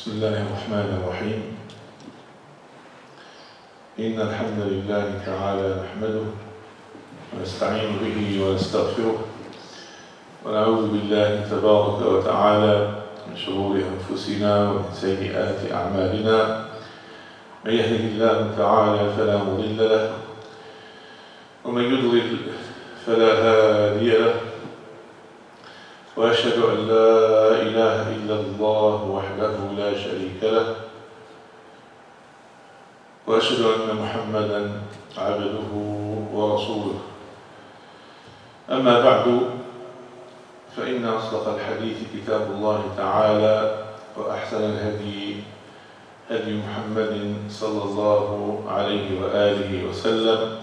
بسم الله الرحمن الرحيم إن الحمد لله تعالى نحمده ونستعين به ونستغفره ونعوذ بالله تبارك وتعالى من شرور أنفسنا ومن سيئات أعمالنا من يهده الله تعالى فلا مضل له ومن يضلل فلا هادي له وأشهد أن لا إله إلا الله وحده لا شريك له وأشهد أن محمدا عبده ورسوله أما بعد فإن أصدق الحديث كتاب الله تعالى وأحسن الهدي هدي محمد صلى الله عليه وآله وسلم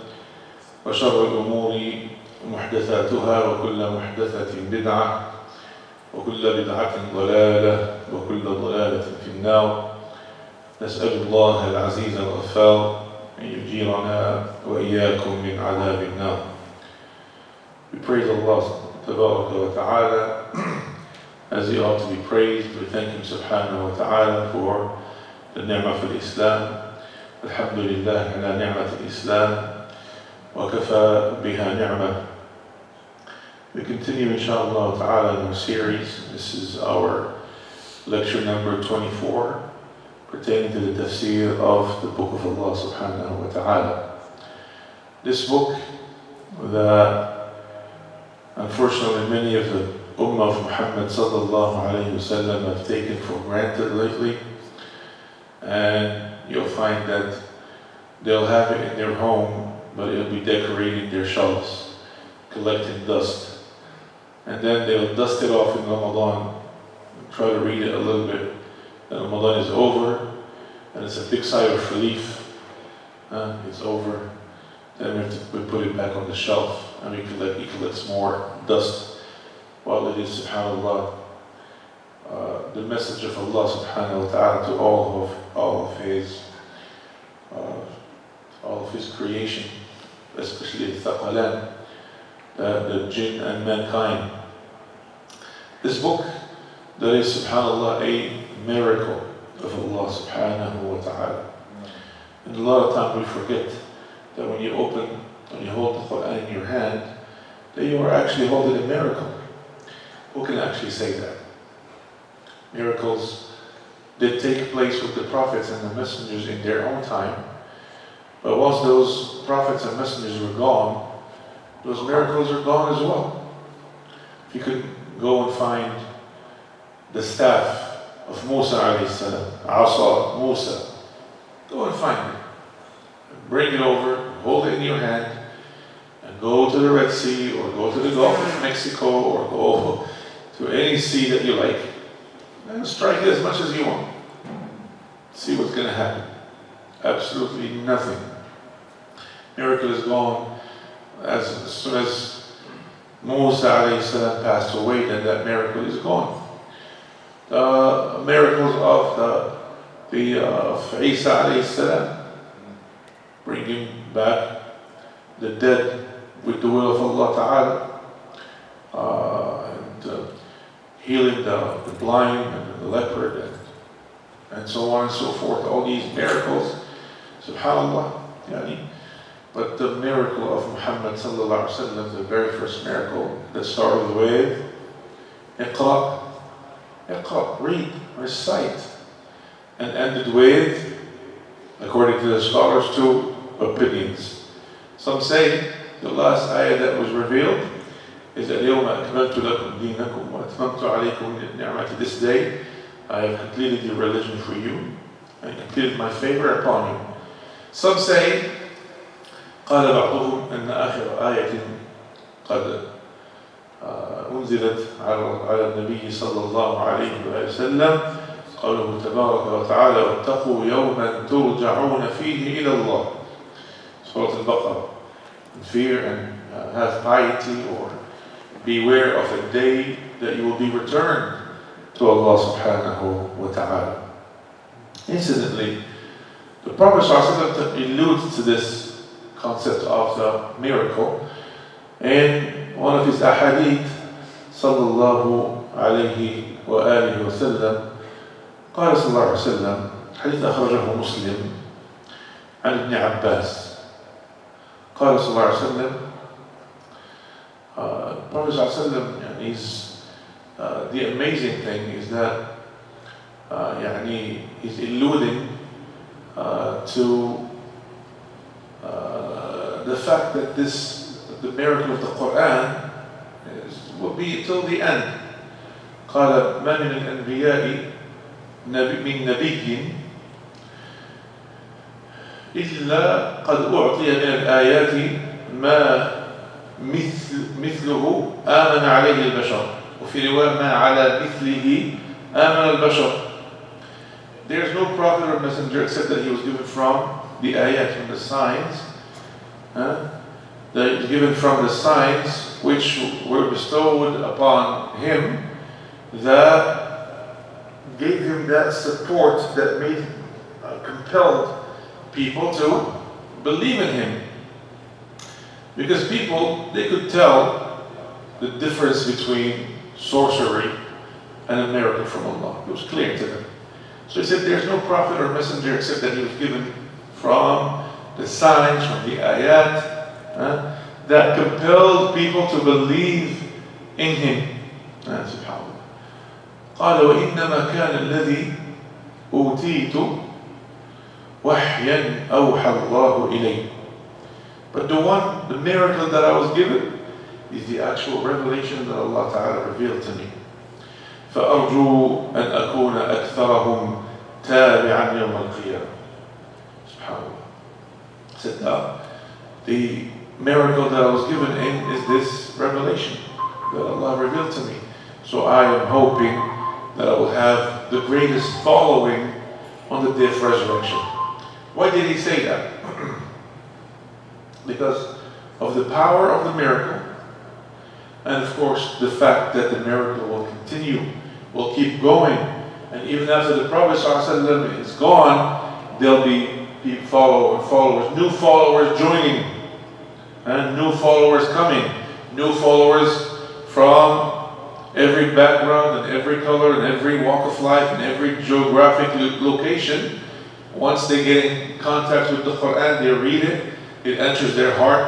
وشر الأمور محدثاتها وكل محدثة بدعة وكل بدعة ضلالة وكل ضلالة في النار نسأل الله العزيز الغفار أن يجيرنا وإياكم من عذاب النار. We praise Allah Tabaraka wa Ta'ala as He ought to be praised. We thank Him Subhanahu wa Ta'ala for the ni'mah of Islam. Alhamdulillah ala ni'mat al-Islam wa kafa biha ni'mah. We continue inshallah ta'ala in our series. This is our lecture number 24 pertaining to the Tafsir of the Book of Allah Subhanahu wa Ta'ala. This book that unfortunately many of the Ummah of Muhammad sallallahu alayhi wasallam have taken for granted lately, and you'll find that they'll have it in their home but it'll be decorating their shelves, collecting dust. And then they'll dust it off in Ramadan and try to read it a little bit. Then Ramadan is over, and it's a big sigh of relief. It's over. Then we put it back on the shelf, and we collect more dust. While it is, subhanAllah, the message of Allah subhanahu wa ta'ala to all of His creation, especially the thaqalan, the jinn and mankind. This book that is, subhanAllah, a miracle of Allah subhanahu wa ta'ala. And a lot of times we forget that when you hold the Quran in your hand, that you are actually holding a miracle. Who can actually say that? Miracles did take place with the prophets and the messengers in their own time, but once those prophets and messengers were gone, those miracles are gone as well. If you could go and find the staff of Musa alayhi salam, Asa Musa, go and find it. Bring it over, hold it in your hand, and go to the Red Sea, or go to the Gulf of Mexico, or go to any sea that you like, and strike it as much as you want. See what's going to happen. Absolutely nothing. Miracle is gone. As soon as Musa alayhi salam passed away, then that miracle is gone. The miracles of Isa alayhi salam, bringing back the dead with the will of Allah ta'ala, and healing the blind and the leopard, and so on and so forth. All these miracles, subhanAllah, but the miracle of Muhammad sallallahu alaihi wasallam, the very first miracle that started with Iqra, read, recite, and ended with, according to the scholars, two opinions. Some say the last ayah that was revealed is اليوم أكملت لكم دينكم وأتممت عليكم نعمتي. This day I have completed your religion for you and completed my favor upon you. Some say قال بعضهم أن آخر آية قد أنزلت على النبي صلى الله عليه وسلم قوله تبارك وتعالى واتقوا يوما ترجعون فيه إلى الله. Surah Al-Baqarah. Fear and have piety, or beware of a day that you will be returned to Allah subhanahu wa ta'ala. Incidentally, the Prophet alludes to this concept of the miracle in one of his ahadith sallallahu alayhi wa alihi wa sallam, قال صلى الله عليه وسلم حديث أخرجه مسلم عن ابن عباس قال صلى الله عليه وسلم Prophet صلى الله عليه وسلم the amazing thing is that he's alluding to the fact that the miracle of the Quran will be till the end. قال ما من الأنبياء من نبي إلا قد أعطي من الآيات ما مثله آمن عليه البشر وفي رواية ما على مثله آمن البشر. There is no prophet or messenger except that he was given from the ayat, from the signs, that he was given from the signs which were bestowed upon him, that gave him that support that made compelled people to believe in him. Because people, they could tell the difference between sorcery and a miracle from Allah. It was clear to them. So he said there's no prophet or messenger except that he was given from the signs, from the ayat, that compelled people to believe in him. SubhanAllah. قال وإنما كان الذي أوتيت وحيا أوحى الله إليه. But the miracle that I was given is the actual revelation that Allah Ta'ala revealed to me. فأرجو أن أكون أكثرهم تابعا يوم القيامة. SubhanAllah. Said the miracle that I was given in is this revelation that Allah revealed to me. So I am hoping that I will have the greatest following on the day of resurrection. Why did he say that? Because of the power of the miracle, and of course the fact that the miracle will continue, will keep going, and even after the Prophet ﷺ is gone, there'll be followers, new followers joining, and new followers coming, new followers from every background and every color and every walk of life and every geographic location. Once they get in contact with the Quran, they read it, it enters their heart,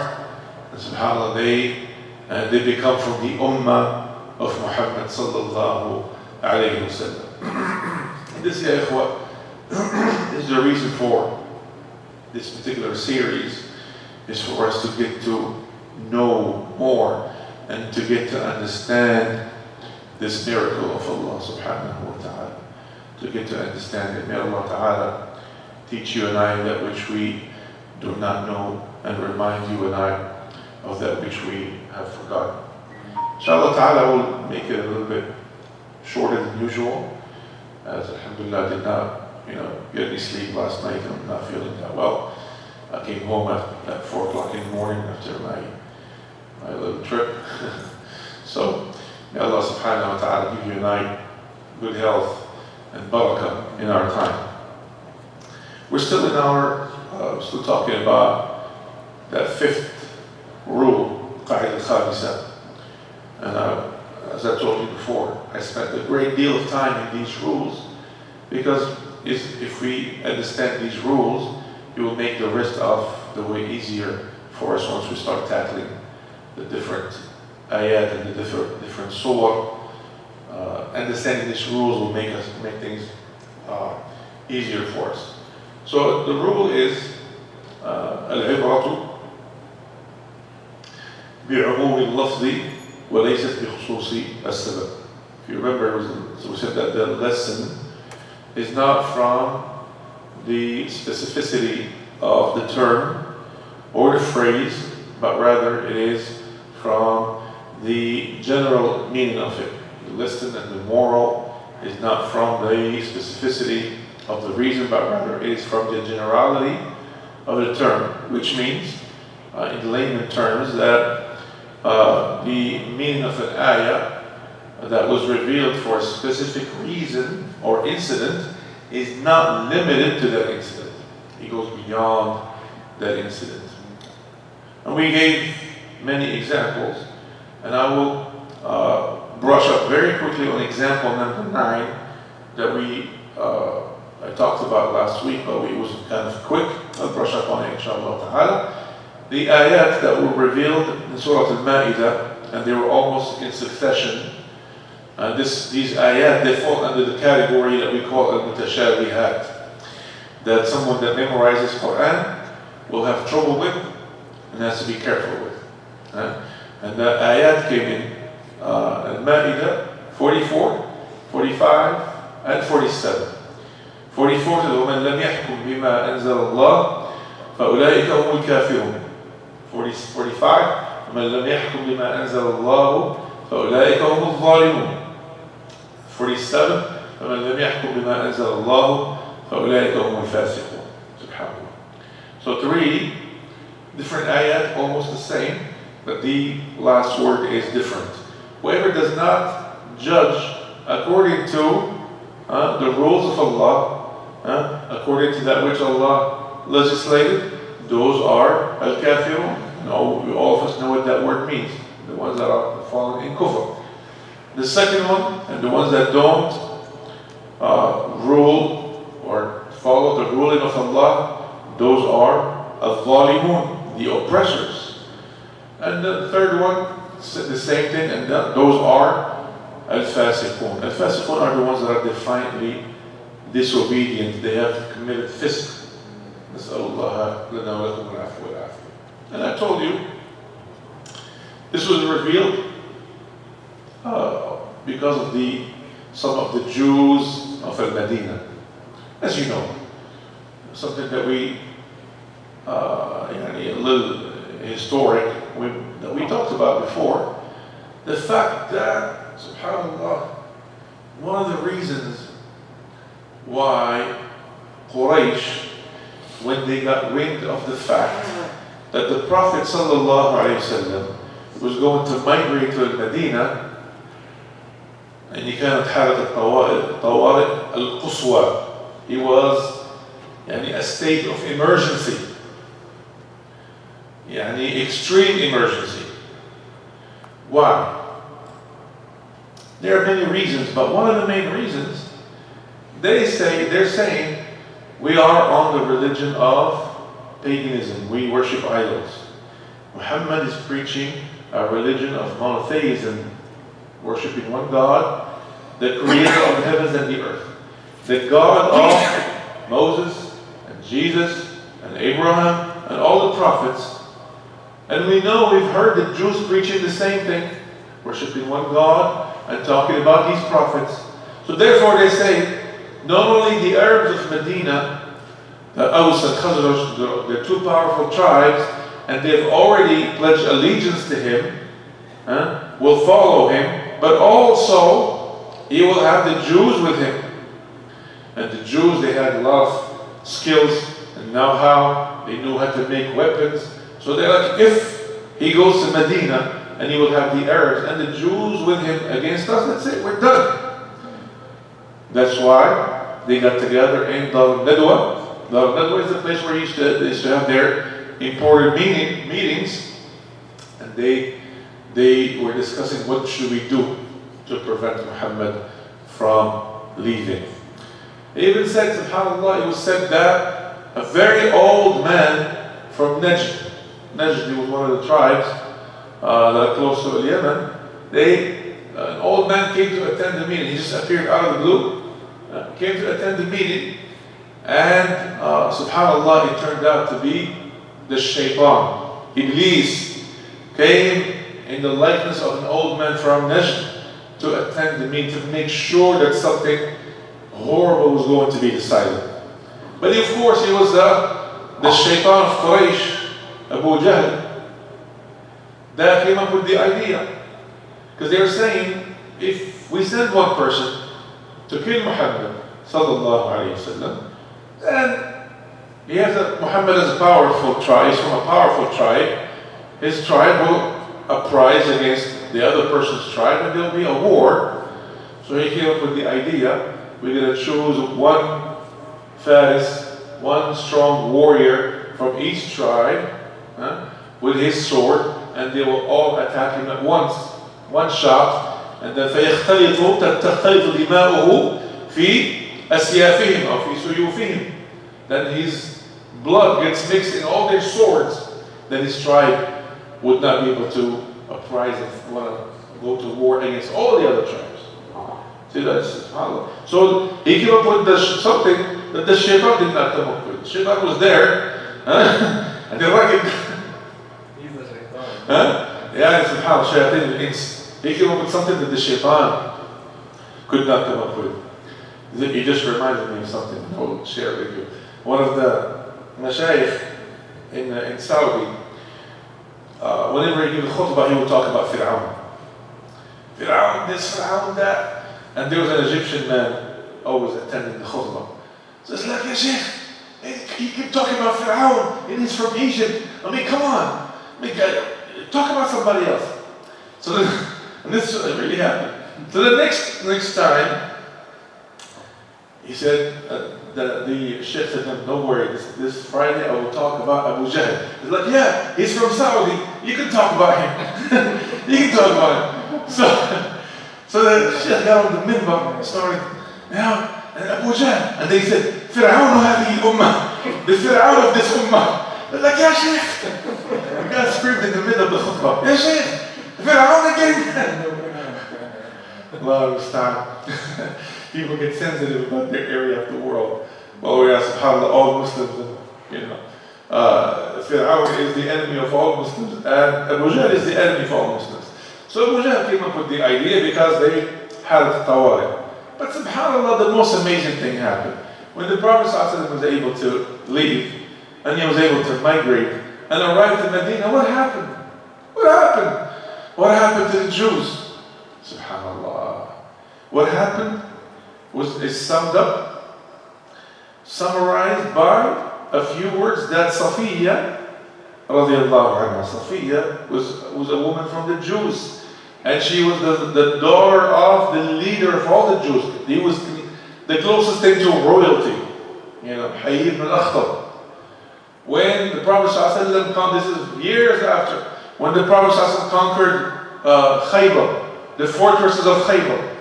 and subhanAllah, they become from the ummah of Muhammad sallallahu alayhi wa sallam. This, ya ikhwa, is the reason for this particular series, is for us to get to know more and to get to understand this miracle of Allah subhanahu wa ta'ala, to get to understand it. May Allah ta'ala teach you and I that which we do not know, and remind you and I of that which we have forgotten. Inshallah ta'ala, will make it a little bit shorter than usual, as alhamdulillah I did not get any sleep last night and I'm not feeling that well. I came home at 4 o'clock in the morning after my little trip. So may Allah subhanahu wa ta'ala give you and I good health and barakah in our time. We're still still talking about that 5th rule, Qa'id al-Khamisa. And as I told you before, I spent a great deal of time in these rules, because if we understand these rules, it will make the rest of the way easier for us once we start tackling the different ayat and the different surah. Understanding these rules will make things easier for us. So the rule is العبرة بعموم اللفظ وليست بخصوص السبب. If you remember, so we said that the lesson is not from the specificity of the term or the phrase, but rather it is from the general meaning of it. The lesson and the moral is not from the specificity of the reason, but rather it is from the generality of the term, which means, in layman terms, that the meaning of an ayah that was revealed for a specific reason or incident is not limited to that incident. It goes beyond that incident. And we gave many examples, and I will brush up very quickly on example number 9 that we I talked about last week, but it was kind of quick. I'll brush up on it, inshallah ta'ala. The ayat that were revealed in Surah Al-Ma'idah, and they were almost in succession. These ayat, they fall under the category that we call al-mutashabihat, that someone that memorizes Quran will have trouble with and has to be careful with. And the ayat came in Al-Ma'idah 44, 45, and 47. 44 says, وَمَنْ لَمْ يَحْكُمْ بِمَا أَنزَلَ اللَّهُ فَأُولَٰئِكَ هُمُ الْكَافِرُونَ. 45, وَمَنْ لَمْ يَحْكُمْ بِمَا أَنزَلَ اللَّهُ فَأُولَٰئِكَ هُمُ الظَّالِمُونَ. 47, وَمَنْ لَمْ يَحْكُمْ بِمَا أَنزَلَ اللَّهُ فَأُولَٰئِكَ هُمُ الْفَاسِقُونَ. Subhanallah. So 3 different ayat, almost the same, but the last word is different. Whoever does not judge according to the rules of Allah, according to that which Allah legislated, those are al-kafirun. All of us know what that word means. The ones that are fallen in kufr. The second one, and the ones that don't rule or follow the ruling of Allah, those are al-zalimun, the oppressors. And the third one, the same thing, and those are al-fasiqun. Al-fasiqun are the ones that are defiantly disobedient. They have committed fisq. Nas'alullah lana wa lakum al-afwa wal-afiyah. And I told you, this was revealed because of some of the Jews of Al-Madinah. As you know, something that we, a little historic, that we talked about before, the fact that, subhanAllah, one of the reasons why Quraysh, when they got wind of the fact that the Prophet ﷺ was going to migrate to Medina, and he كانت حالة الطوارئ القصوى, he was a state of emergency, extreme emergency. Why? There are many reasons, but one of the main reasons, they're saying we are on the religion of paganism. We worship idols. Muhammad is preaching a religion of monotheism, worshiping one God, the creator of the heavens and the earth, the God of Moses and Jesus and Abraham and all the prophets. And we know, we've heard the Jews preaching the same thing, worshiping one God and talking about these prophets. So therefore they say, not only the Arabs of Medina, the Aus and Khazraj, they're two powerful tribes, and they've already pledged allegiance to him, will follow him, but also he will have the Jews with him. And the Jews, they had a lot of skills and know-how, they knew how to make weapons. So they're like, if he goes to Medina and he will have the Arabs and the Jews with him against us, that's it, we're done. That's why they got together in Dar al-Nadwa. Dar al-Nadwa is the place where they used to have their important meetings, and they were discussing what should we do to prevent Muhammad from leaving. They even said, subhanAllah, it was said that a very old man from Najd was one of the tribes that are close to Yemen. An old man came to attend the meeting. He just appeared out of the blue, came to attend the meeting, and subhanAllah, it turned out to be the shaitan. Iblis came in the likeness of an old man from Najd to attend the meeting, to make sure that something horrible was going to be decided. But of course, he was the shaitan of Quraysh, Abu Jahl, that came up with the idea. Because they were saying, if we send one person to kill Muhammad, sallallahu alayhi wa sallam, then Muhammad is a powerful tribe, he's from a powerful tribe, his tribe will uprise against the other person's tribe and there'll be a war. So he came up with the idea, we're going to choose one Faris, one strong warrior from each tribe with his sword, and they will all attack him at once, one shot, and then فَيَخْتَلِطُ دِمَاؤُهُ فِي أسيافهم أو في سيوفهم. Then his blood gets mixed in all their swords. Then his tribe would not be able to uprise and want to go to war against all the other tribes. See, that's subhanAllah. So he came up with something that the shaitan did not come up with. The shaitan was there, and the rugged. He's the shaitan. Yeah, subhanAllah, shayateen al-ins. He came up with something that the shaitan could not come up with. He just reminded me of something I'll share with you. One of the mashayikh in Saudi, whenever he gave a khutbah, he would talk about Fir'aun. Fir'aun this, Fir'aun that. And there was an Egyptian man always attending the khutbah. So it's like, yeah, Sheikh, he keep talking about Fir'aun, and he's from Egypt. I mean, come on. I mean, talk about somebody else. So then, and this really happened. So the next time, he said, the Sheikh said, don't worry, this Friday I will talk about Abu Jahl. He's like, yeah, he's from Saudi. You can talk about him. You can talk about him. So the Sheikh got on the minbar and started, yeah, and Abu Jahl. And they said, Fir'aun هذه الأمة. The Fir'aun of this ummah. They're like, yeah, Sheikh. The guy screamed in the middle of the khutbah, yeah, Sheikh, Fir'aun again. Allah understand. People get sensitive about their area of the world. Well, we are subhanAllah, all Muslims, Fir'aun is the enemy of all Muslims, and Abu Jahl is the enemy of all Muslims. So Abu Jahl came up with the idea because they had tawari. But subhanAllah, the most amazing thing happened. When the Prophet ﷺ was able to leave, and he was able to migrate, and arrive to Medina, what happened? What happened? What happened to the Jews? Subhanallah. What happened is summarized by a few words that Safiya, radiallahu anha, Safiya was a woman from the Jews. And she was the daughter of the leader of all the Jews. He was the closest thing to royalty. Hayy ibn al-Akhtab. When the Prophet ﷺ, this is years after, when the Prophet ﷺ conquered Khaybar, the fortresses of Khaybar,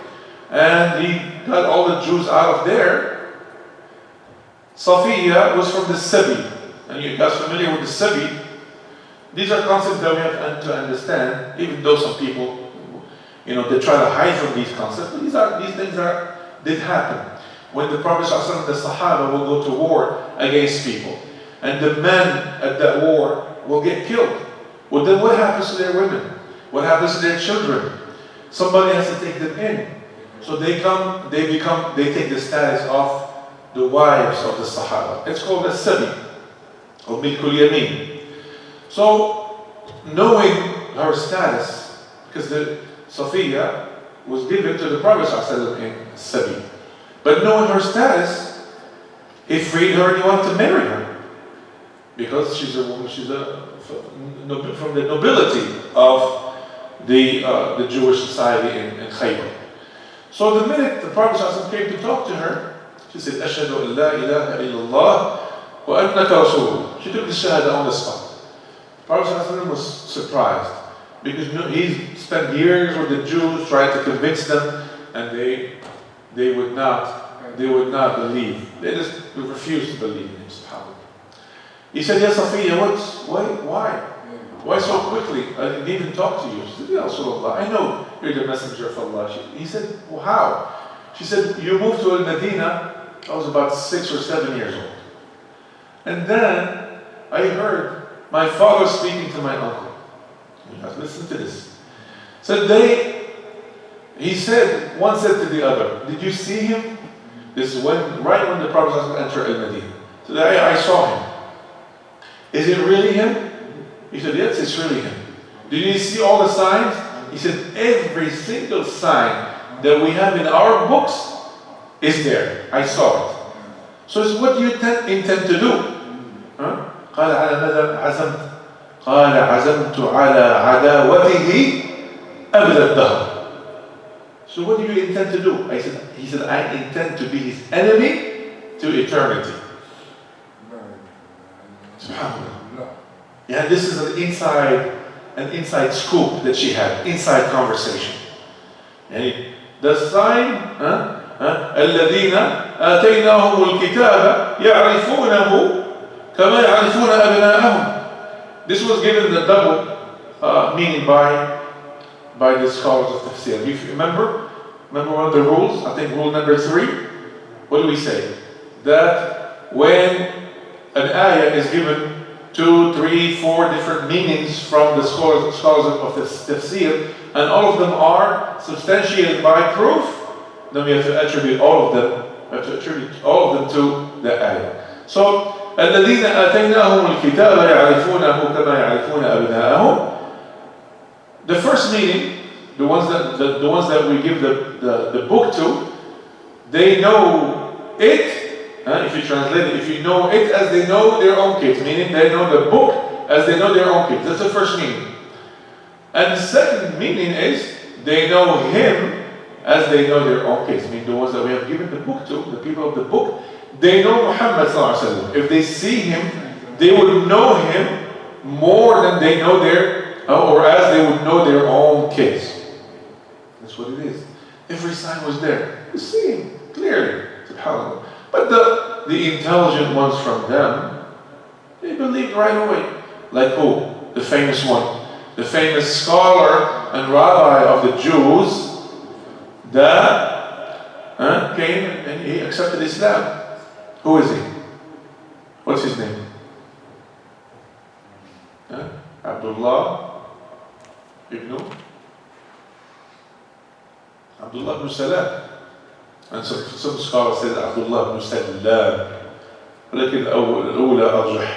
and he got all the Jews out of there, Safiya was from the Sabi. And you guys familiar with the Sabi? These are concepts that we have to understand, even though some people, they try to hide from these concepts, but these things did happen. When the Prophet ﷺ, the Sahaba will go to war against people, and the men at that war will get killed. Well, then what happens to their women? What happens to their children? Somebody has to take them in. So they take the status of the wives of the Sahaba. It's called a Sabi, or Milkul Yamin. So, knowing her status, because the Safiya was given to the Prophet ﷺ in Sabi, but knowing her status, he freed her and he wanted to marry her, because she's a woman, she's from the nobility of the Jewish society in Khaybar. So the minute the Prophet ﷺ came to talk to her, she said, "Ashhadu an la ilaha illallah wa annaka rasulullah." She took the shahada on the spot. Prophet ﷺ was surprised because he spent years with the Jews trying to convince them, and they would not believe. They just refused to believe in him. SubhanAllah. He said, "Ya Safiya, why so quickly? I didn't even talk to you." She said, "Ya Rasulullah, I know you're the messenger of Allah." He said, "Well, how?" She said, "You moved to Medina. I was about 6 or 7 years old, and then I heard my father speaking to my uncle." You guys listen to this. So one said to the other, "Did you see him?" This is right when the Prophet entered Al-Medina. So I saw him. "Is it really him?" He said, "Yes, it's really him." "Did you see all the signs?" He said, "Every single sign that we have in our books is there. I saw it." So it's what do you intend to do? قال على ماذا عزمت؟ قال عزمت على عداوته أبد الدهر. So what do you intend to do? He said, I intend to be his enemy to eternity. SubhanAllah. Yeah, this is an inside scoop that she had, inside conversation. And the sign الذين آتيناهم الكتاب يعرفونه كما يعرفون أبناءهم. This was given the double meaning by the scholars of Tafsir. Do you remember one of the rules? I think rule number 3. What do we say? That when an ayah is given 2, 3, 4 different meanings from the scholars of the Tafsir, and all of them are substantiated by proof, then we have to attribute all of them. To the ayah. So, الذين آتيناهم الكتاب يعرفونه كما يعرفون أبناءهم. The first meaning, the ones that we give the book to, they know it. If you translate it, if you know it as they know their own kids, meaning they know the book as they know their own kids. That's the first meaning. And the second meaning is they know him as they know their own kids. Meaning the ones that we have given the book to, the people of the book, they know Muhammad sallallahu alaihi wasallam. If they see him, they would know him more than they know or as they would know their own kids. That's what it is. Every sign was there. You see him clearly. SubhanAllah. But the intelligent ones from them, they believed right away. Like who? The famous one. The famous scholar and rabbi of the Jews that came and he accepted Islam. Who is he? What's his name? Abdullah ibn Salam. And some scholars said Abdullah ibn Salam. ولكن الأولى أرجح.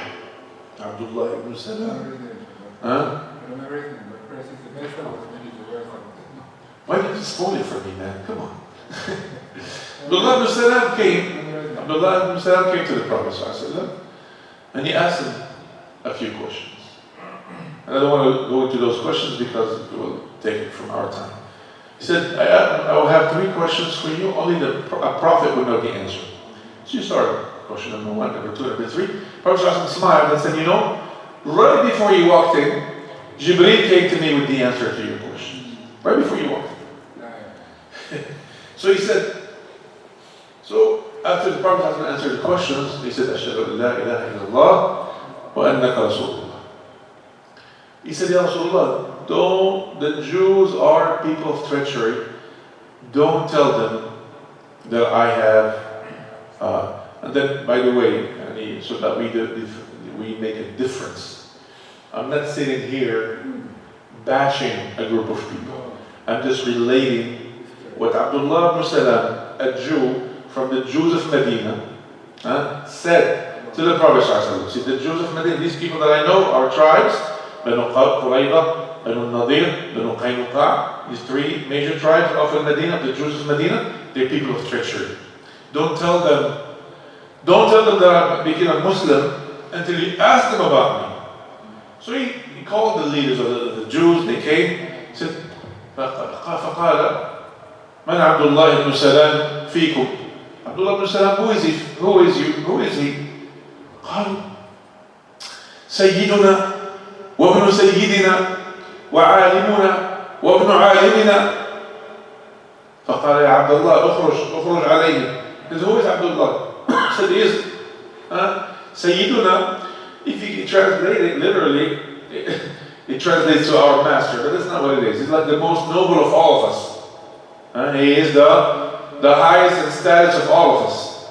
Abdullah ibn Salam. Why did you spoil it for me, man? Come on. Abdullah ibn Salam came to the Prophet ﷺ, and he asked him a few questions. And I don't want to go into those questions because it will take it from our time. He said, I will have 3 questions for you, only a prophet would know the answer. So you started question number 1, number 2, number 3. Prophet ﷺ smiled and said, right before you walked in, Jibreel came to me with the answer to your question. Right before you walked in. So he said, after the Prophet ﷺ answered the questions, he said, أشهد أن لا إله إلا الله وأنك رسول الله. He said, Ya Rasulullah, the Jews are people of treachery. Don't tell them that I have, and then, by the way, so that we make a difference. I'm not sitting here bashing a group of people. I'm just relating what Abdullah ibn Salam, a Jew from the Jews of Medina, said to the Prophet ﷺ. See, the Jews of Medina, these people that I know are tribes, Banu Qurayza, Banu Nadir, Banu Qaynuqa, these 3 major tribes of Medina, the Jews of Medina, they're people of treachery. Don't tell them that I became a Muslim until you ask them about me. So he called the leaders of the Jews, they came, he said, فقال من عبد الله بن سلام فيكم? Abdullah ibn Salam, who is he? Who is he? قالوا سيدنا وابن سيدنا وعالمنا وابن عالمنا. فقال يا عبد الله اخرج عليه. He said, who is Abdullah? He said, he is Sayyiduna. If you translate it literally, it translates to our master, but that's not what it is. He's like the most noble of all of us. He is the highest in status of all of us.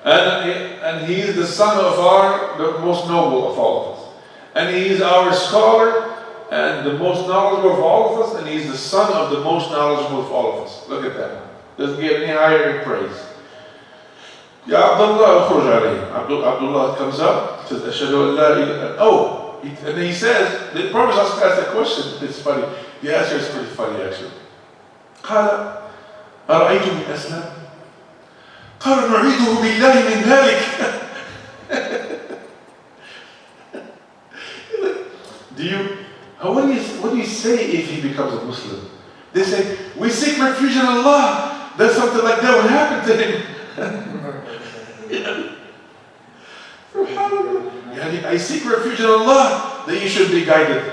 And he is the son of the most noble of all of us. And he is our scholar and the most knowledgeable of all of us, and he is the son of the most knowledgeable of all of us. Look at that. Doesn't get any higher in praise. Ya Abdullah, ukhruj alayhi. Abdullah comes up, says, Ashhadu an la ilaha. And he says, the Prophet asked a question. It's funny. The answer is pretty funny actually. قال أرأيتم من أسلم؟ قالوا نعيده بالله من ذلك. What do you say if he becomes a Muslim? They say, we seek refuge in Allah. That something like that would happen to him. I seek refuge in Allah that you should be guided.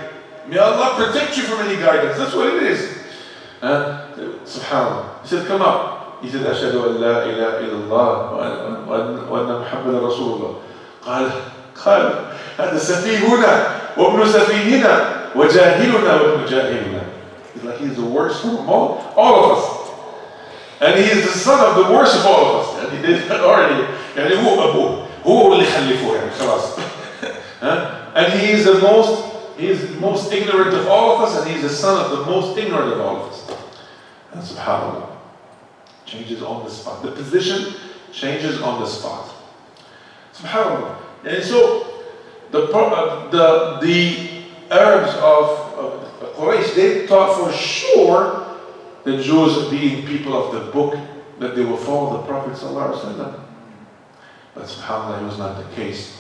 May Allah protect you from any guidance. That's what it is. SubhanAllah. He said, come up. He said, أشهد أن لا إله إلا الله وأن محمد رسول الله. قال هذا سفيهنا وابن سفيهنا وجاهلنا وابن جاهلنا. He's like, he's the worst from all of us. And he is the son of the worst of all of us. And he did already. يعني هو أبوه. هو اللي خلفوه يعني خلاص. And he is the most ignorant of all of us, and he is the son of the most ignorant of all of us. And subhanAllah, changes on the spot. The position changes on the spot. SubhanAllah. And so the Arabs of Quraysh, they thought for sure the Jews, being people of the book, that they will follow the Prophet ﷺ. But subhanAllah, it was not the case.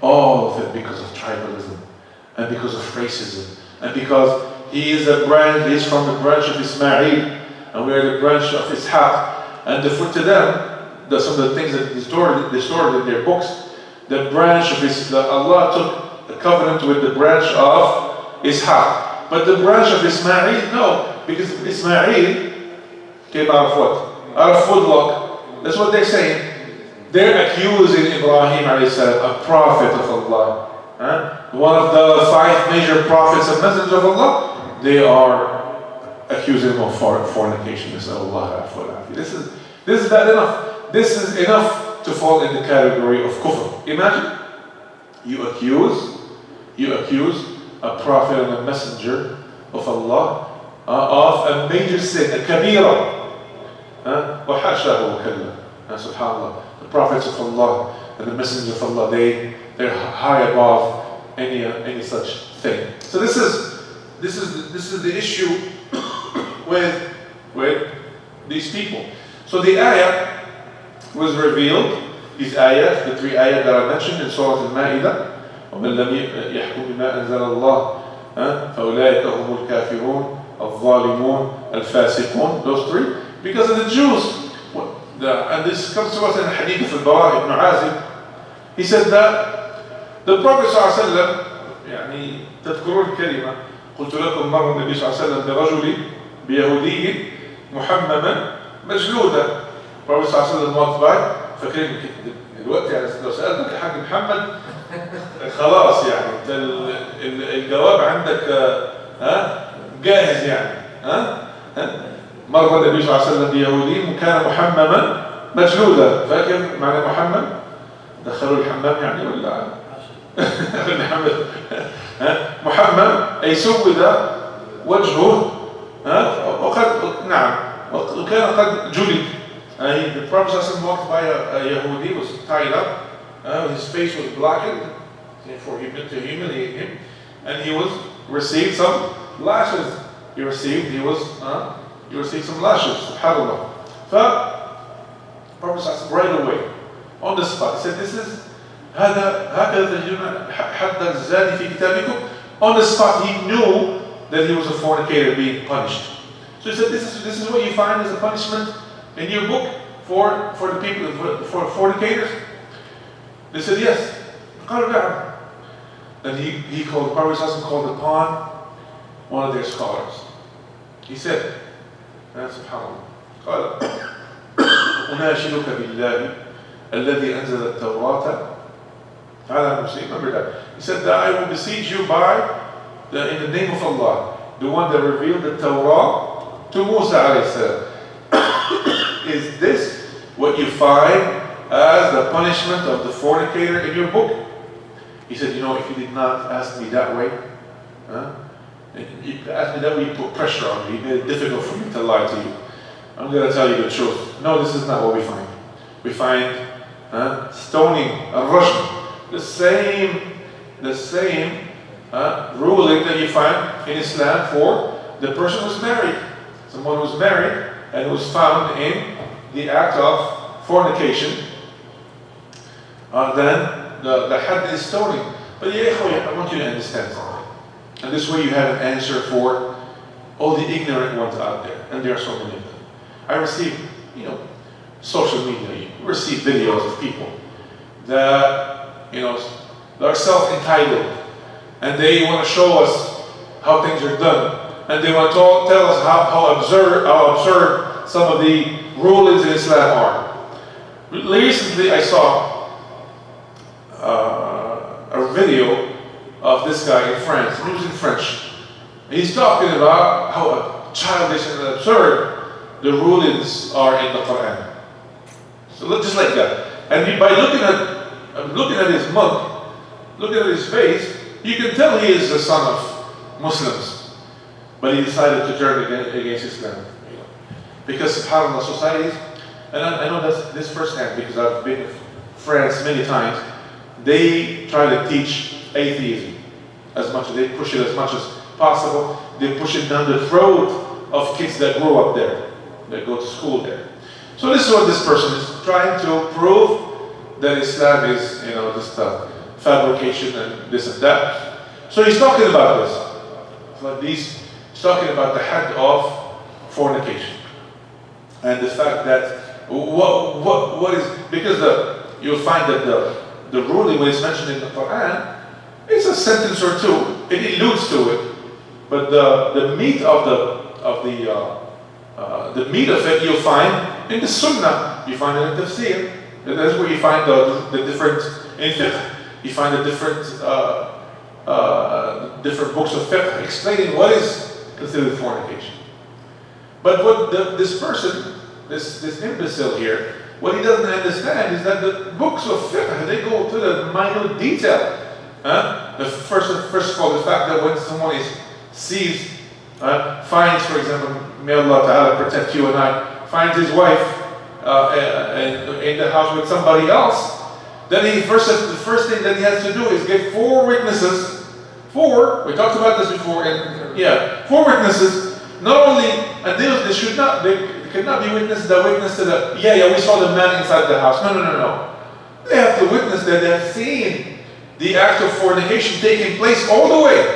All of it because of tribalism, and because of racism, and because he is from the branch of Ismail, and we are the branch of Ishaq. And to them, some of the things that they stored in their books, the branch of Allah took a covenant with the branch of Ishaq. But the branch of Ismail, no, because Ismail came out of what? Out of woodlock. That's what they're saying. They're accusing Ibrahim a prophet of Allah. One of the 5 major prophets and messengers of Allah. They are accusing him of fornication. This is bad enough. This is enough to fall in the category of kufr. Imagine you accuse a prophet and a messenger of Allah of a major sin, a kabira. SubhanAllah. The prophets of Allah and the messengers of Allah, they're high above any such thing. So this is the issue with these people. So the ayah was revealed. These ayahs, the 3 ayahs that I mentioned in Surah Al-Ma'idah, وَمَنْ لَمْ يَحْكُمْ بِمَا أَنزَلَ اللَّهُ فَأُولَٰئِكَ هُمُ الْكَافِرُونَ الظَّالِمُونَ الْفَاسِقُونَ. Those 3, because of the Jews. And this comes to us in the hadith of Al-Bara ibn Azib. He said that the Prophet ﷺ, يعني تذكرون الكلمة قلت لكم مرة النبي صلى الله عليه وسلم برجل بيهودي محمما مجلودا. Prophet صلى الله عليه وسلم walked by. فاكرين دلوقتي يعني لو سألتك الحاج محمد خلاص يعني انت الجواب عندك جاهز يعني مرة النبي صلى الله عليه وسلم بيهودي وكان محمما مجلودا. فاكر معنى محمد؟ دخلوا الحمام يعني ولا محمد أي سود وجهه وقد نعم وكان قد جلد. The Prophet walked by a Yahudi, was tied up, his face was blackened for him to humiliate him, and he received some lashes. He received some lashes. Subhanallah. Prophet right away, on the spot, he said, "This is on the spot, he knew that he was a fornicator being punished. So he said, "This is what you find as a punishment in your book for the people, for fornicators?" They said, "Yes." Then he called, the Prophet called upon one of their scholars. He said, subhanallah, قال أناشدك بالله الذي أنزل التوراة على موسى. Remember that. He said that I will beseech you in the name of Allah, the one that revealed the Torah to Musa alayhi salam. Is this what you find as the punishment of the fornicator in your book? He said, if you did not ask me that way, you asked me that way, you put pressure on me, you made it difficult for me to lie to you. I'm going to tell you the truth. No, this is not what we find. We find stoning, rajm, the same ruling that you find in Islam for the person who's married. Someone who's married and who's found in the act of fornication, then the had is stoning. But I want you to understand something. And this way you have an answer for all the ignorant ones out there. And there are so many of them. I receive, social media, you receive videos of people that, that are self-entitled. And they want to show us how things are done. And they want to tell us how absurd some of the rulings in Islam are. Recently I saw a video of this guy in France. He was in French. He's talking about how childish and absurd the rulings are in the Quran. So just like that. And by looking at his mug, looking at his face, you can tell he is the son of Muslims. But he decided to turn against Islam. Because subhanAllah, societies, and I know this firsthand because I've been in France many times, they try to teach atheism as much as they push it as much as possible. They push it down the throat of kids that grow up there, that go to school there. So this is what this person is trying to prove, that Islam is, just fabrication and this and that. So he's talking about this. He's talking about the had of fornication. And the fact that, what is, because you'll find that the ruling, when it's mentioned in the Quran, it's a sentence or two, it alludes to it. But the meat of the meat of it you'll find in the Sunnah, you find it in Tafsir. That's where you find the different, in fiqh, you find the different books of fiqh explaining what is considered fornication. But what this person, this imbecile here, what he doesn't understand is that the books of fiqh, they go to the minute detail. First of all, the fact that when someone finds, for example, may Allah Ta'ala protect you and I, finds his wife in the house with somebody else, then the first thing that he has to do is get 4 witnesses. 4, we talked about this before, 4 witnesses. Not only, and they cannot be witnesses that witness to we saw the man inside the house. No. They have to witness that they have seen the act of fornication taking place all the way.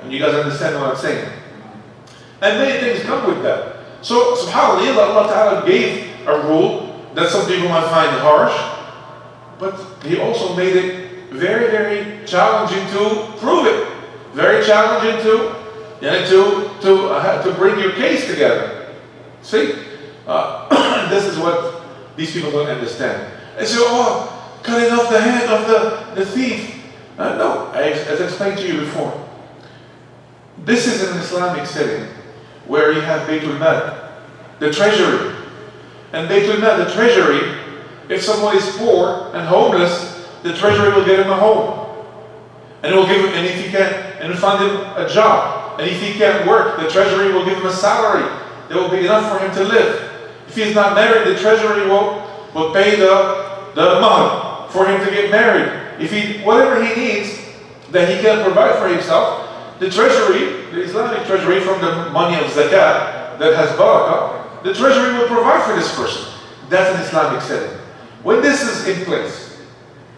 And you guys understand what I'm saying? And many things come with that. So, subhanAllah, Allah Ta'ala gave a rule that some people might find harsh, but He also made it very, very challenging to prove it. Very challenging to bring your case together. See? This is what these people don't understand. They say, cutting off the hand of the thief. No, as I explained to you before, this is an Islamic setting where you have Baytul Mal, the treasury. And Baytul Mal, the treasury, if someone is poor and homeless, the treasury will get him a home. And it will give him, and if he can, and find him a job. And if he can't work, the treasury will give him a salary. There will be enough for him to live. If he's not married, the treasury will pay the mahar for him to get married. If whatever he needs that he can provide for himself, the treasury, the Islamic treasury, from the money of zakat that has barakah, the treasury will provide for this person. That's an Islamic setting. When this is in place,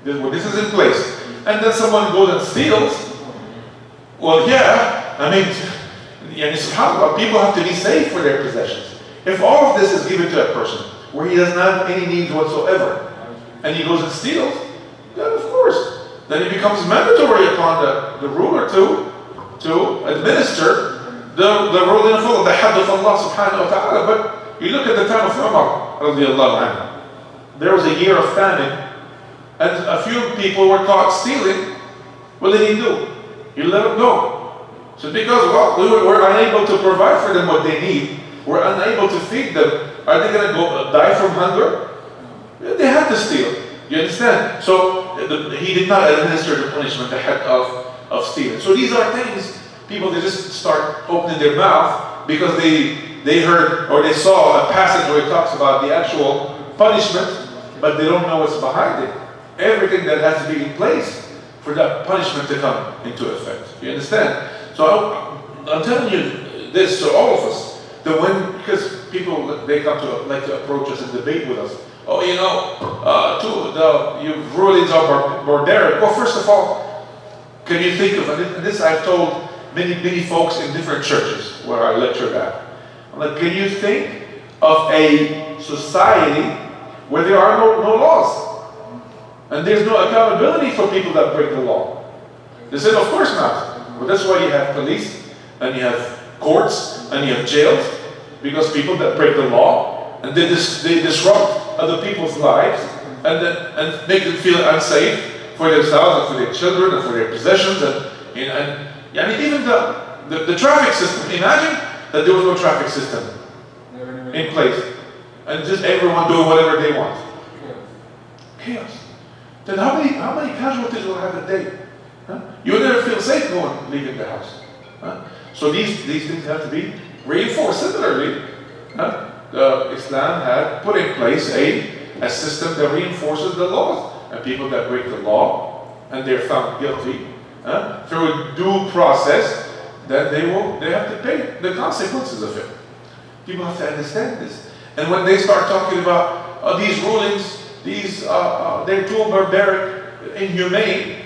and then someone goes and steals, subhanAllah, people have to be safe for their possessions. If all of this is given to a person where he doesn't have any needs whatsoever, and he goes and steals, then of course, then it becomes mandatory upon the ruler to administer the ruling of Allah, the hadd of Allah subhanahu wa ta'ala. But you look at the time of Umar radiallahu anhu. There was a year of famine, and a few people were caught stealing. What did he do? He let them go. So because, we're unable to provide for them what they need, we're unable to feed them, are they going to die from hunger? They had to steal. You understand? So he did not administer the punishment, the had of stealing. So these are things, people, they just start opening their mouth because they heard or they saw a passage where it talks about the actual punishment, but they don't know what's behind it. Everything that has to be in place for that punishment to come into effect. You understand? So I'm telling you this to all of us, that because people, they come to like to approach us and debate with us. Your rulings are barbaric. Well, first of all, can you think of, and this I've told many folks in different churches where I lectured at. I'm like, can you think of a society where there are no laws? And there's no accountability for people that break the law? They said, of course not. Well, that's why you have police, and you have courts, and you have jails, because people that break the law, and they disrupt other people's lives and make them feel unsafe for themselves and for their children and for their possessions and even the traffic system. Imagine that there was no traffic system in place and just everyone doing whatever they want. Chaos. Then how many casualties will have a day? Huh? You'll never feel safe leaving the house. Huh? So these things have to be reinforced. Similarly, Islam had put in place a system that reinforces the laws. And people that break the law and they're found guilty through a due process, then they have to pay the consequences of it. People have to understand this. And when they start talking about these rulings, they're too barbaric, inhumane,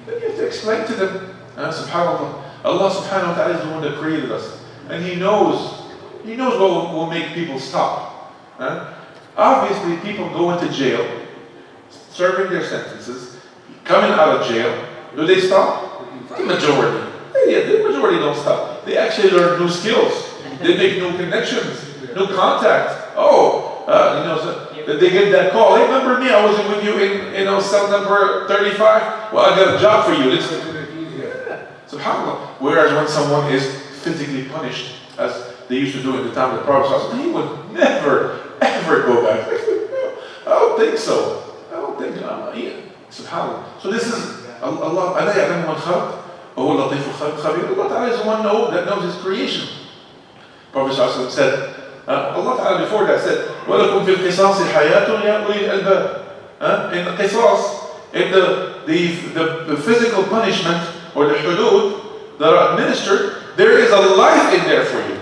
then you have to explain to them, subhanAllah, Allah subhanahu wa ta'ala is the one that created us. And He knows what will make people stop. Obviously, people go into jail, serving their sentences, coming out of jail. Do they stop? The majority. Yeah, the majority don't stop. They actually learn new skills. They make new connections, new contacts. They get that call. Hey, remember me? I was with you in cell number 35. Well, I got a job for you. SubhanAllah. Whereas when someone is physically punished, as they used to do in the time of the Prophet, he would never, ever go back. I don't think so. SubhanAllah. So this is Allah. Allah Ta'ala is the one that knows His creation. Prophet said, Allah Ta'ala before that said, وَلَكُمْ فِي الْقِصَاصِ حَيَاةٌ يَا أُولِي الْأَلْبَابِ. In the qisas, in the physical punishment or the hudud that are administered, there is a life in there for you.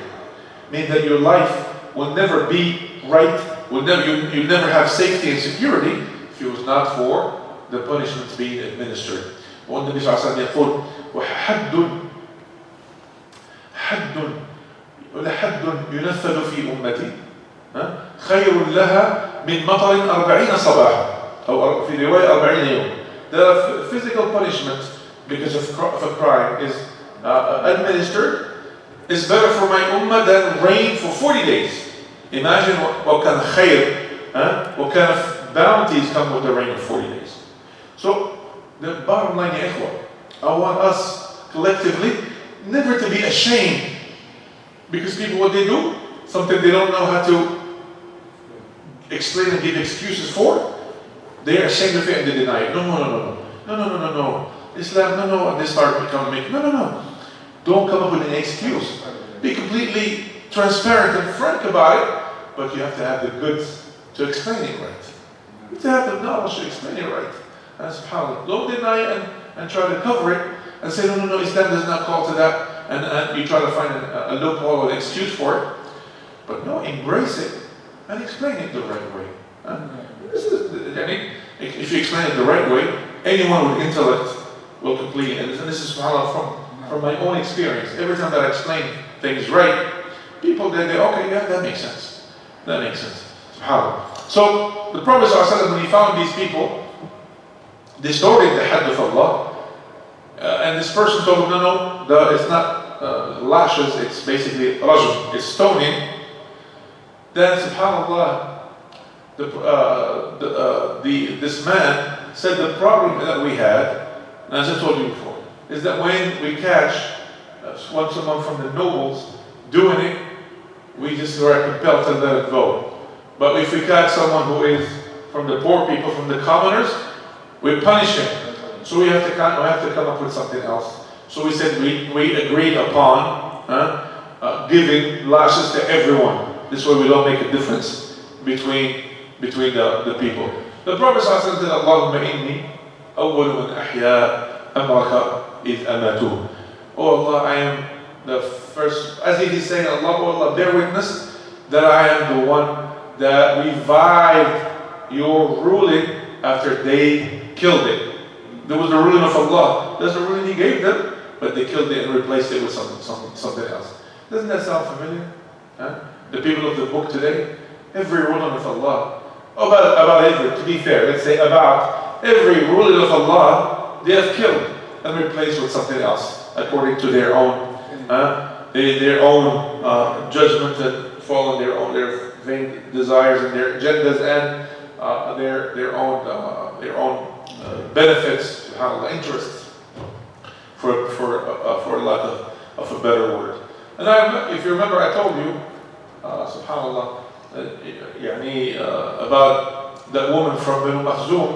Meaning that your life will never be right, you'll never have safety and security if it was not for the punishments being administered. والنبي صلى الله عليه وسلم يقول حد ينفذ في أمتي خير لها من مطر 40 صباحا أو في رواية 40 يوم. The physical punishment because of a crime is administered is better for my ummah than rain for 40 days. Imagine what kind of khair, what kind of bounties come with the rain of 40 days. So the bottom line, ya ikhwa, I want us collectively never to be ashamed because people, what they do, something they don't know how to explain and give excuses for, they're ashamed of it and they deny it. No. Islam, no. And they start becoming, no. Don't come up with an excuse. Be completely transparent and frank about it, but you have to have the goods to explain it right. You have to have the knowledge to explain it right. And subhanAllah, don't deny it and try to cover it and say, no, Islam does not call to that, and you try to find a loophole or an excuse for it. But no, embrace it and explain it the right way. If you explain it the right way, anyone with intellect will complete it. And this is subhanAllah from my own experience. Every time that I explain things right, people they okay, yeah, that makes sense. SubhanAllah. So the Prophet ﷺ, when he found these people distorting the hadd of Allah, and this person told him, no, it's not lashes, it's basically rajm, it's stoning. Then subhanAllah, this man said the problem that we had, and as I told you before, is that when we catch someone from the nobles doing it, we just are compelled to let it go. But if we catch someone who is from the poor people, from the commoners, we punish him. So we have to come up with something else. So we said we agreed upon giving lashes to everyone. This way we don't make a difference between the people. The Prophet ﷺ said, Allahumma inni awwalu man ahya amraka id amatuh. Oh Allah, I am the first, as if he's saying, Allah, bear witness that I am the one that revived your ruling after they killed it. There was the ruling of Allah. That's the ruling He gave them, but they killed it and replaced it with something else. Doesn't that sound familiar? The people of the book today, every ruling of Allah, about every, to be fair, let's say about every ruling of Allah, they have killed and replaced with something else according to their own judgment and follow their vain desires and their agendas and their own benefits, subhanAllah, interests, for lack of a better word. And if you remember, I told you, subhanAllah, about that woman from Banu Makhzum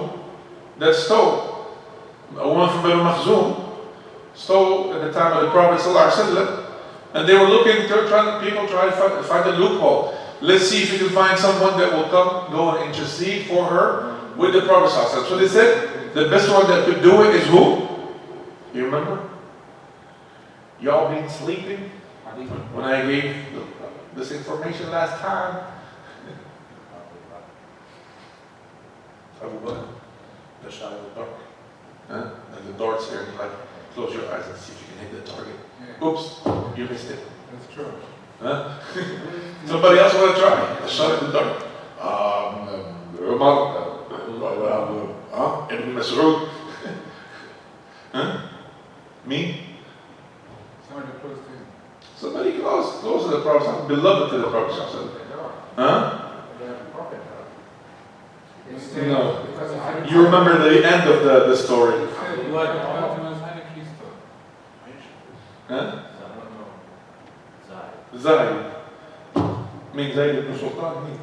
that stole. A woman from Banu Makhzum stole at the time of the Prophet ﷺ, and they were looking, people try to find a loophole. Let's see if we can find someone that will go and intercede for her with the Prophet ﷺ. So they said, the best one that could do it is who? You remember? Y'all been sleeping when I gave this information last time? Abu Bakr, the shot of the dark. Huh? And the darts here, like, close your eyes and see if you can hit the target. Yeah. Oops, you missed it. That's true. Huh? Somebody else want to try? A shot in the dark? Ibn Mas'ud? Huh? Me? Somebody close to him. Somebody close to the Prophet, beloved to the Prophet. Huh? No. You remember the end of the story. Huh? Zayd. Mean Zayd ibn Sultan?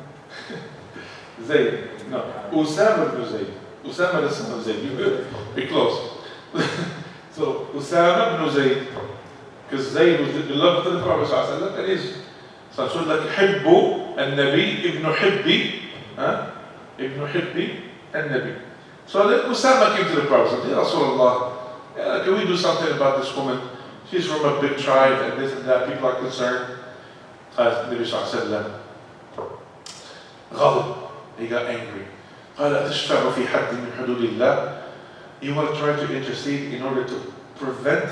Zayd. No. Usama ibn Zayd. Usama the son of Zayd. You good? Be close. So, Usama ibn Zayd. Because Zayd was beloved to the Prophet. Look at his. So, like, Hibbu al-Nabi ibn Hibbi. Huh? Ibn Hibbi al-Nabi. So, Usama came to the Prophet and said, Ya Rasulullah, can we do something about this woman? She's from a big tribe and this and that. People are concerned. Nabi sallallahu alayhi wa sallam. He got angry. قال أتشفع في حد من حدود الله? You want to try to intercede in order to prevent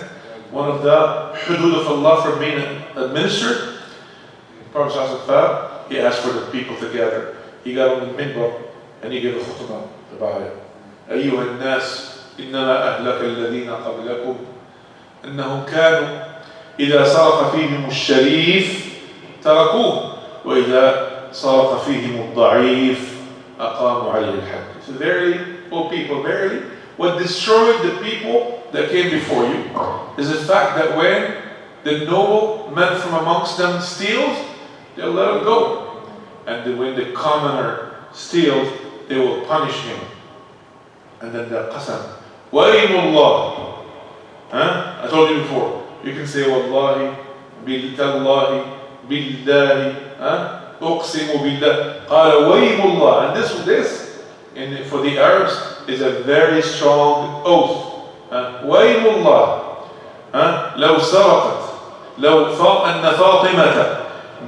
one of the hudud of Allah from being administered? Prophet sallallahu alayhi wa sallam, he asked for the people to gather. He got on the minbar and he gave a khutbah about it. أيها الناس إنما أهلك الذين قبلكم أنهم كانوا إذا سرق فيهم الشريف تركوه وإذا سرق فيهم الضعيف أقاموا عليه الحد. So verily, O people, verily, what destroyed the people that came before you is the fact that when the noble man from amongst them steals, they'll let him go. And then when the commoner steals, they will punish him. And then the qasam. Waymullah. I told you before. You can say Wallahi, Billahi, Billahi, Uqsimu Billah. Qala Waymullah. And this for the Arabs is a very strong oath. Waymullah. لو سرقت أن فاطمة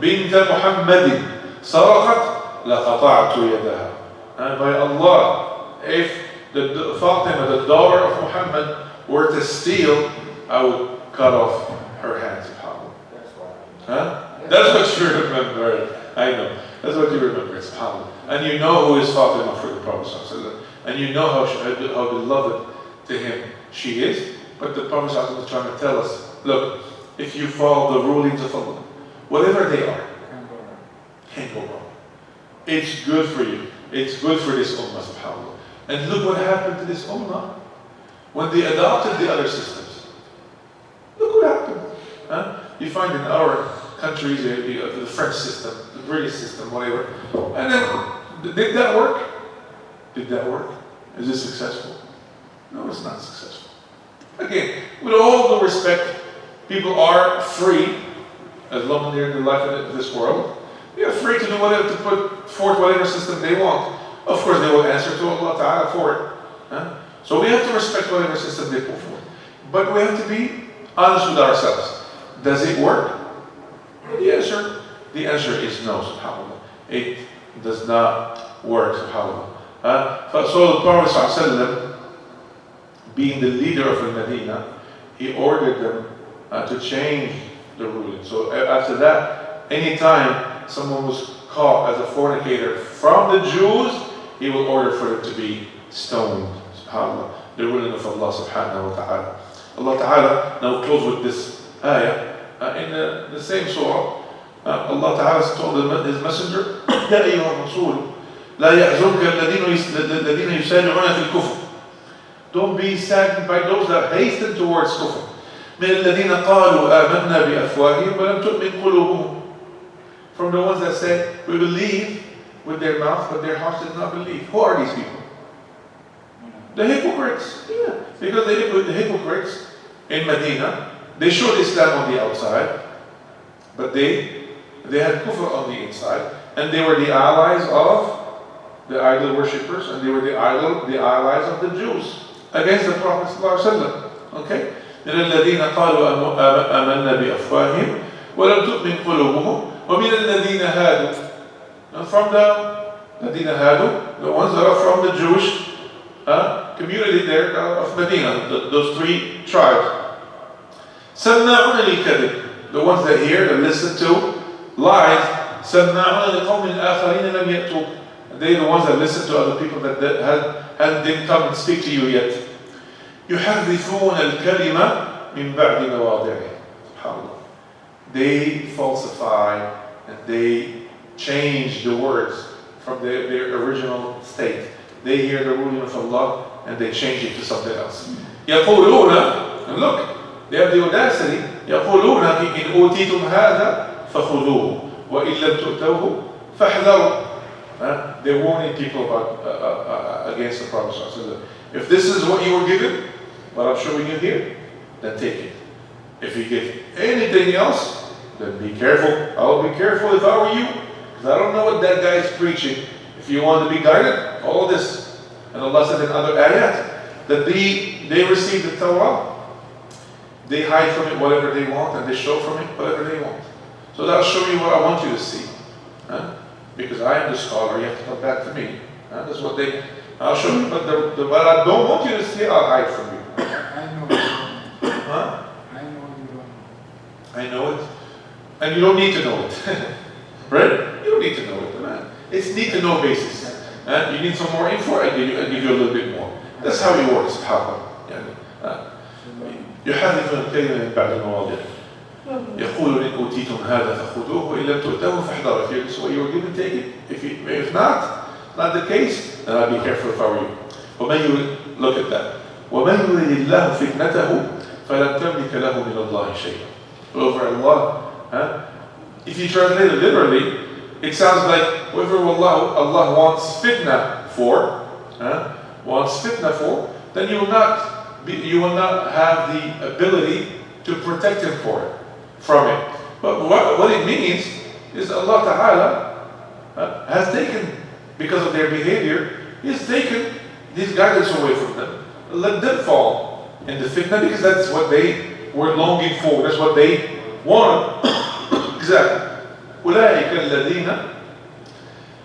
بنت محمد سرقت لقطعت يدها. And by Allah, if the Fatima, the daughter of Muhammad, were to steal, I would cut off her hands. That's what you remember. I know. That's what you remember. SubhanAllah. And you know who is Fatima for the Prophet ﷺ. And you know how beloved to him she is. But the Prophet ﷺ is trying to tell us, look, if you follow the rulings of Allah, whatever they are, can't go wrong. It's good for you. It's good for this ummah, subhanAllah. And look what happened to this ummah when they adopted the other systems. Look what happened. You find in our countries, the French system, the British system, whatever. And then, did that work? Did that work? Is it successful? No, it's not successful. Again, with all due respect, people are free, as long as they're in the life of this world. They are free to do whatever, to put forth whatever system they want. Of course, they will answer to Allah Ta'ala for it. So we have to respect whatever system they put forth. But we have to be honest with ourselves. Does it work? The answer is no, subhanAllah. It does not work, subhanAllah. So the Prophet ﷺ, being the leader of Al-Madinah, he ordered them to change the ruling. So after that, anytime someone was caught as a fornicator from the Jews, he will order for them to be stoned. SubhanAllah. The ruling of Allah subhanahu wa ta'ala. Allah ta'ala, now close with this ayah. In the same surah, Allah ta'ala told his messenger, يا أيها الرسول لا يحزنك الذين يسارعون في الكفر. Don't be saddened by those that hasten towards kufr. من الذين قالوا آمنا بأفواههم ولم تؤمن قلوبهم. From the ones that say we believe with their mouth but their hearts did not believe. Who are these people? The hypocrites. Yeah. Because the hypocrites in Medina, they showed Islam on the outside, but they had kufr on the inside, and they were the allies of the idol worshippers, and they were the allies of the Jews against the Prophet ﷺ. Okay? من الذين قالوا آمنا بأفواههم ولم تؤمن قلوبهم ومن الذين هادوا. And from the الذين هادوا, the ones that are from the Jewish community there of Medina, those three tribes. سماعون للكذب, the ones that hear, that listen to lies. سماعون لقوم آخرين لم يأتوا. They're the ones that listen to other people that didn't come and speak to you yet. يحرفون الكلمة من بعد مواضعه. SubhanAllah. They falsify and they change the words from their original state. They hear the ruling of Allah and they change it to something else. يقولون, and look, they have the audacity. يقولون إن أوتيتم هذا فخذوه وإن لم تؤتوه فاحذروا. They're warning people about against the Prophet ﷺ. If this is what you were given, what I'm showing you here, then take it. If you get anything else, then be careful. I'll be careful if I were you, because I don't know what that guy is preaching. If you want to be guided, all this. And Allah said in other ayat that they receive the Torah, they hide from it whatever they want, and they show from it whatever they want. So that'll show you what I want you to see. Because I am the scholar, you have to come back to me. That's what I'll show you, but what I don't want you to see, I'll hide from you. I know. Huh? I know you don't know. I know it. And you don't need to know it. Right? You don't need to know it. Man. It's need to know basis. You need some more info, I give you a little bit more. That's how it works. يحرفون الكلمة من بعد مواضعه. يقول إن أوتيتم هذا فخذوه وإن لم تؤتوه فاحذروا. If it's what you were given, take it. If not the case, then I'd be careful if I were you. Look at that. ومن يريد الله فتنته فلن تملك له من الله شيئا. Over Allah. If you translate it literally, it sounds like whoever Allah wants fitna for, then you will not have the ability to protect him from it. But what it means is Allah Ta'ala has taken, because of their behavior, He's taken His guidance away from them. Let them fall in the fitna, because that's what they were longing for. That's what they wanted. Exactly. أولئك الذين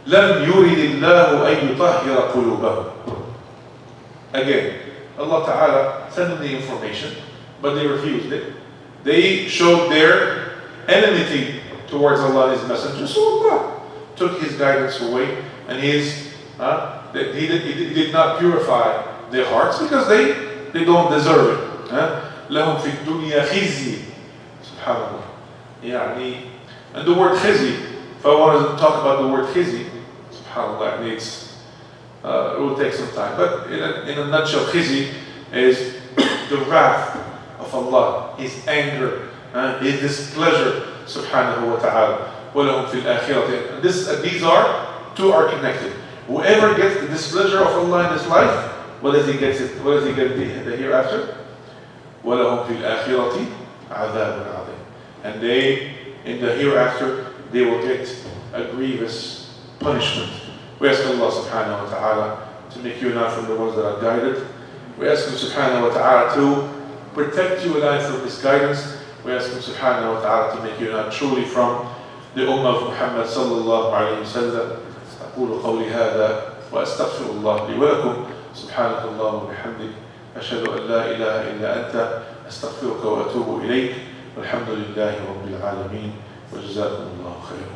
لم يرد الله أن يطهر قلوبهم. Again, Allah Ta'ala sent them the information, but they refused it. They showed their enmity towards Allah and His Messenger. So Allah took His guidance away, and He did not purify their hearts because they don't deserve it. لهم في الدنيا خزي. SubhanAllah. And the word khizi, if I want to talk about the word khizi, SubhanAllah, it will take some time. But in a nutshell, khizi is the wrath of Allah, His anger, His displeasure, subhanahu wa ta'ala. وَلَهُمْ فِي الْآخِرَةِ. These two are connected. Whoever gets the displeasure of Allah in his life, what does he get the hereafter? وَلَهُمْ فِي الْآخِرَةِ عَذَابٌ عَظِيمٌ. And in the hereafter, they will get a grievous punishment. We ask Allah subhanahu wa ta'ala to make you and I from the ones that are guided. We ask Him subhanahu wa ta'ala to protect you and I from His guidance. We ask Him subhanahu wa ta'ala to make you and I truly from the ummah of Muhammad sallallahu alayhi wa sallam. أقول قولي هذا وأستغفر الله لي ولكم. سبحانك اللهم وبحمدك أشهد أن لا إله إلا أنت أستغفرك وأتوب إليك. والحمد لله رب العالمين وجزاكم الله خيرا.